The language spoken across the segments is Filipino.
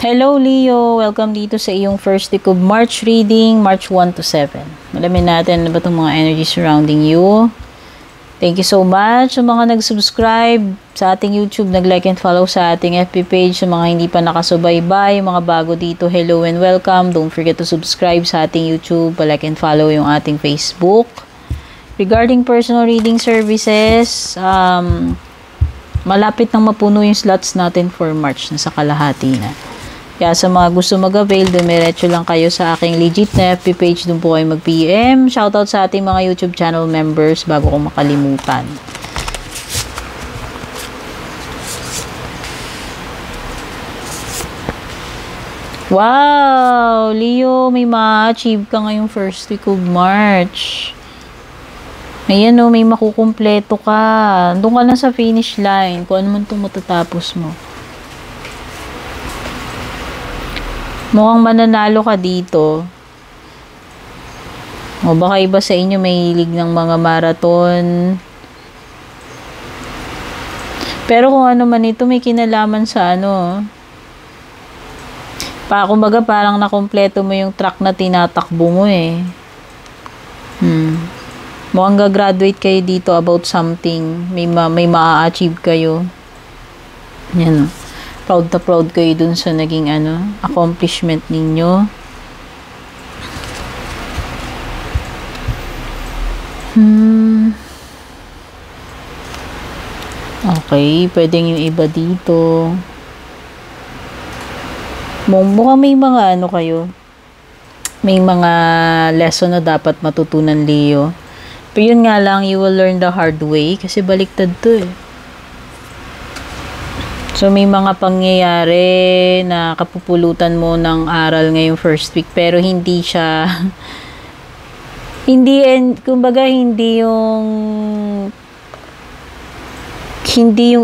Hello Leo! Welcome dito sa iyong first week of March reading, March 1 to 7. Malamin natin ano ba itong mga energy surrounding you. Thank you so much sa mga nag-subscribe sa ating YouTube, nag-like and follow sa ating FB page. Sa mga hindi pa nakasubaybay, mga bago dito, hello and welcome. Don't forget to subscribe sa ating YouTube, like and follow yung ating Facebook. Regarding personal reading services, malapit nang mapuno yung slots natin for March, nasa kalahati na. Kaya sa mga gusto mag-avail, dumiretso lang kayo sa aking legit na FB page. Doon po kayo mag-PM. Shoutout sa ating mga YouTube channel members bago ko makalimutan. Wow! Leo, may ma-achieve ka ngayong first week of March. Ayan o, may makukumpleto ka. Doon ka na sa finish line. Kung ano man itong matatapos mo. Mukhang mananalo ka dito. O baka iba sa inyo may hilig ng mga marathon. Pero kung ano man ito, may kinalaman sa ano. Kumbaga parang nakompleto mo yung track na tinatakbo mo eh. Mukhang gagraduate kayo dito about something. May ma-achieve kayo. Yan o. Proud na proud kayo dun sa naging accomplishment ninyo. Okay, pwedeng yung iba dito. Mukhang may mga kayo. May mga lesson na dapat matutunan, Leo. Pero yun nga lang, you will learn the hard way kasi baliktad to eh. So, may mga pangyayari na kapupulutan mo ng aral ngayong first week, pero hindi siya, kumbaga, hindi yung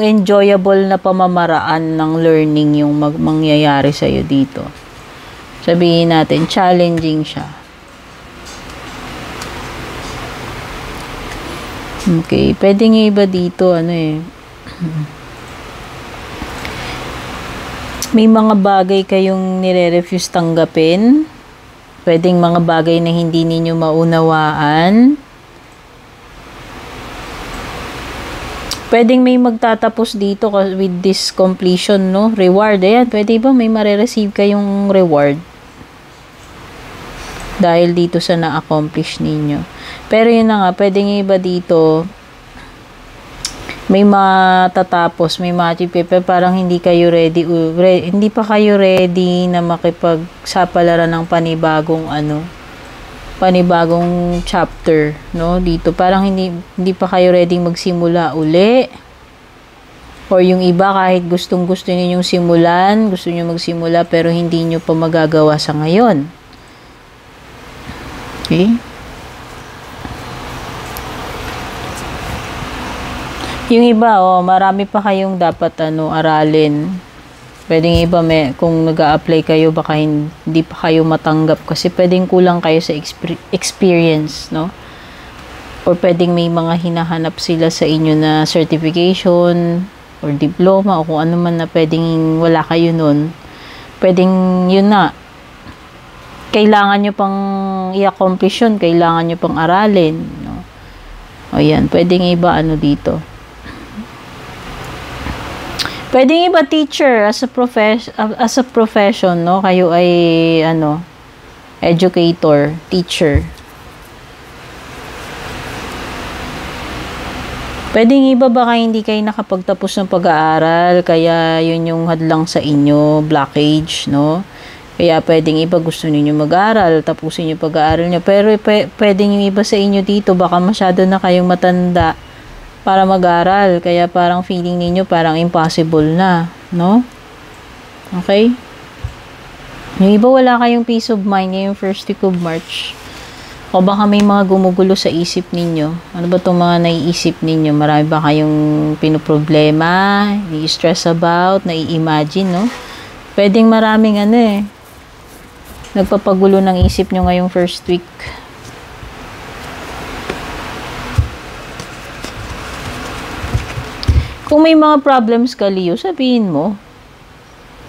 enjoyable na pamamaraan ng learning yung mangyayari sa'yo dito. Sabihin natin, challenging siya. Okay, pwedeng iba dito, may mga bagay kayong nire-refuse tanggapin. Pwedeng mga bagay na hindi ninyo maunawaan. Pwedeng may magtatapos dito with this completion, no? Reward. Ayan, pwede ba may marireceive kayong reward? Dahil dito sa na-accomplish ninyo. Pero yun na nga, pwedeng iba dito may matatapos, may ma-achieve, pero parang hindi kayo ready, hindi pa kayo ready na makipagsapalaran ng panibagong chapter, no? Dito parang hindi pa kayo ready magsimula uli. Or yung iba kahit gustong-gusto niyo simulan, gusto niyo magsimula pero hindi niyo pa magagawa sa ngayon. Okay? Yung iba, marami pa kayong dapat aralin. Pwedeng iba, kung nag-a-apply kayo, baka hindi pa kayo matanggap kasi pwedeng kulang kayo sa experience, no? Or pwedeng may mga hinahanap sila sa inyo na certification or diploma o kung ano man na pwedeng wala kayo nun. Pwedeng yun na. Kailangan nyo pang i-accomplish yun, kailangan nyo pang aralin, no? O yan, pwedeng iba dito. Pwedeng iba teacher as a profession, no? Kayo ay educator, teacher. Pwedeng iba baka hindi kayo nakapagtapos ng pag-aaral, kaya yun yung hadlang sa inyo, blockage, no? Kaya pwedeng iba gusto niyo mag-aral, tapusin yung pag-aaral niyo. Pero pwedeng yung iba sa inyo dito baka masyado na kayong matanda para mag-aral. Kaya parang feeling ninyo parang impossible na, no? Okay? Yung iba wala kayong peace of mind ngayong first week of March. O baka may mga gumugulo sa isip ninyo. Ano ba itong mga naiisip ninyo? Marami ba kayong pinoproblema, i-stress about, nai-imagine, no? Pwedeng maraming nagpapagulo ng isip nyo ngayong first week. Kung may mga problems ka, Leo, sabihin mo.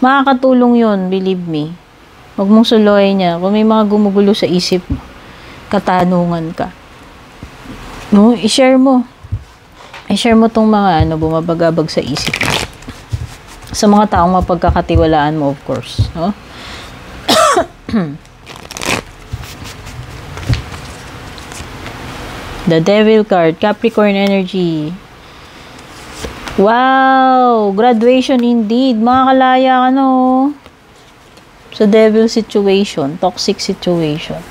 Makakatulong yun, believe me. Huwag mong suluhin niya. Kung may mga gumugulo sa isip mo, katanungan ka. No, i-share mo. I-share mo tong mga bumabagabag sa isip mo. Sa mga taong mapagkakatiwalaan mo, of course. No? The Devil card, Capricorn energy. Wow! Graduation indeed. Makakalaya ka no. Sa Devil situation, toxic situation.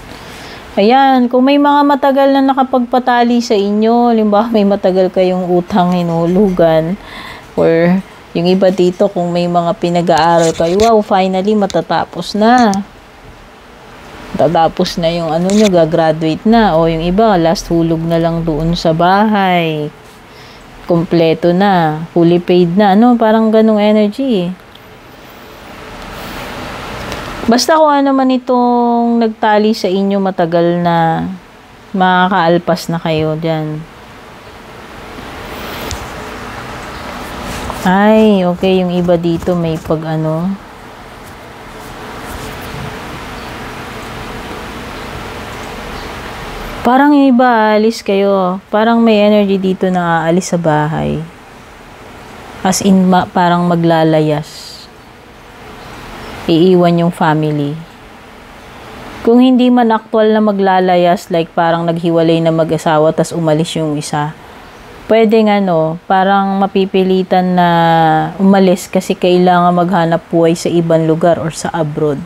Ayan, kung may mga matagal na nakapagpatali sa inyo, limbawa may matagal kayong utang hinulugan, or yung iba dito, kung may mga pinag-aaral kayo, wow, finally, matatapos na. Matatapos na yung nyo, gagraduate na. O yung iba, last hulog na lang doon sa bahay. Kompleto na. Fully paid na. Parang ganong energy. Basta kung ano man itong nagtali sa inyo matagal na, makakaalpas na kayo dyan. Ay, okay, yung iba dito may parang yung iba, alis kayo. Parang may energy dito na aalis sa bahay. As in, parang maglalayas. Iiwan yung family. Kung hindi man actual na maglalayas, like parang naghiwalay na mag-asawa tas umalis yung isa, pwedeng parang mapipilitan na umalis kasi kailangan maghanap buhay sa ibang lugar or sa abroad.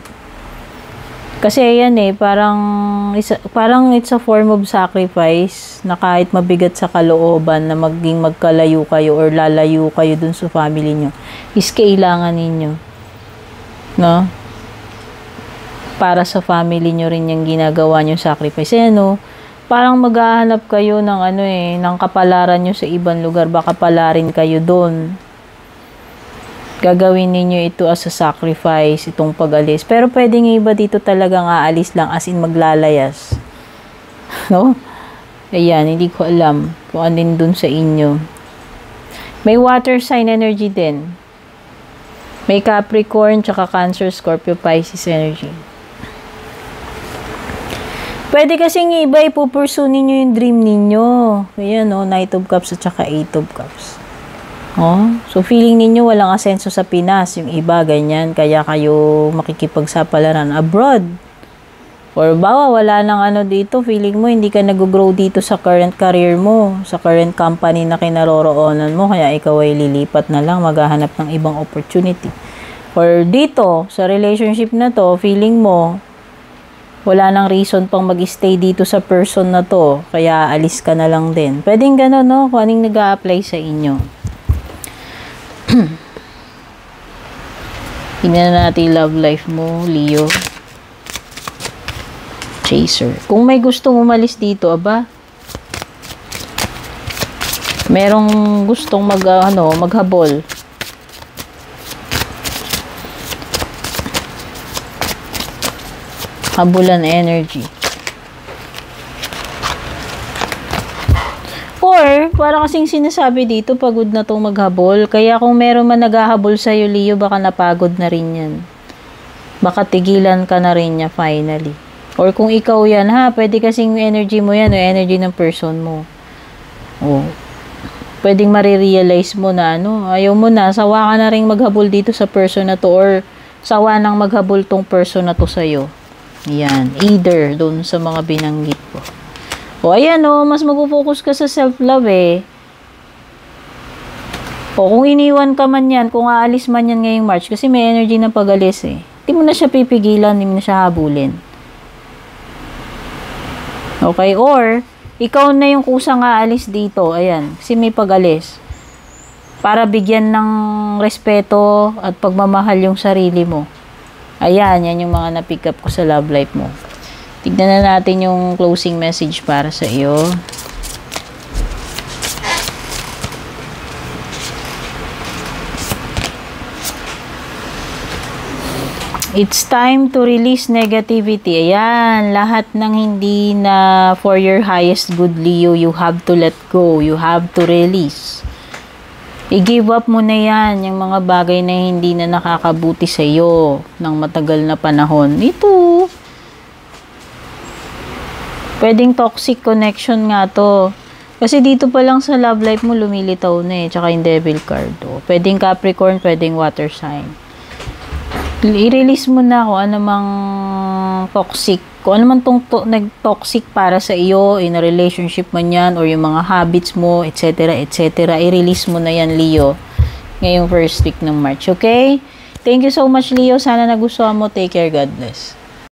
Kasi yan parang it's a form of sacrifice na kahit mabigat sa kalooban na maging magkalayo kayo or lalayo kayo dun sa family nyo, is kailangan ninyo. No? Para sa family nyo rin yung ginagawa nyo sacrifice. Parang maghahanap kayo ng ng kapalaran nyo sa ibang lugar. Baka palarin kayo doon. Gagawin ninyo ito as a sacrifice, itong pag-alis. Pero pwedeng iba dito talagang aalis lang, as in maglalayas. No? Ayan, hindi ko alam kung anin dun sa inyo. May water sign energy din. May Capricorn, tsaka Cancer, Scorpio, Pisces energy. Pwede kasing iba, ipupursue ninyo yung dream ninyo. Ayan, Knight of Cups at tsaka Eight of Cups. So, feeling ninyo walang asenso sa Pinas. Yung iba, ganyan. Kaya kayo makikipagsapalaran abroad. Or bawa, wala nang dito. Feeling mo, hindi ka nag-grow dito sa current career mo. Sa current company na kinaroroonan mo. Kaya ikaw ay lilipat na lang. Maghahanap ng ibang opportunity. Or dito, sa relationship na to, feeling mo, wala nang reason pang mag-stay dito sa person na to. Kaya alis ka na lang din. Pwedeng gano'n, Kung anong nag-a-apply sa inyo. Tingnan natin love life mo, Leo. Chaser. Kung may gustong umalis dito, merong gustong maghabol. Habulan energy. Or, para kasing sinasabi dito, pagod na tong maghabol. Kaya kung meron man naghahabol sa'yo, Leo, baka napagod na rin yan. Baka tigilan ka na rin niya finally. Or kung ikaw yan, pwede kasing energy mo yan, o energy ng person mo. Pwedeng marirealize mo na, ayaw mo na, sawa ka na rin maghabol dito sa person na to, or sawa nang maghabol tong person na to sa'yo. Yan, either, doon sa mga binanggit ko. Ayan, mas mag-focus ka sa self-love, kung iniwan ka man yan, kung aalis man yan ngayong March, kasi may energy ng pag-alis, hindi mo na siya pipigilan, hindi mo na siya habulin. Okay, or, ikaw na yung kusang aalis dito, ayan, kasi may pag-alis. Para bigyan ng respeto at pagmamahal yung sarili mo. Ayan, yan yung mga na-pick up ko sa love life mo. Tignan na natin yung closing message para sa iyo. It's time to release negativity. Ayan, lahat ng hindi na for your highest good, Leo, you have to let go. You have to release. I-give up mo na yan, yung mga bagay na hindi na nakakabuti sa iyo ng matagal na panahon. Ito, pwedeng toxic connection nga to. Kasi dito pa lang sa love life mo, lumilitaw na eh. Tsaka yung devil card. Oh. Pwedeng Capricorn, pwedeng water sign. I-release mo na kung ano mang toxic. Kung ano man nag-toxic para sa iyo, in a relationship man yan, or yung mga habits mo, etc. etc. I-release mo na yan, Leo. Ngayong first week ng March. Okay? Thank you so much, Leo. Sana nagustuhan mo. Take care. God bless.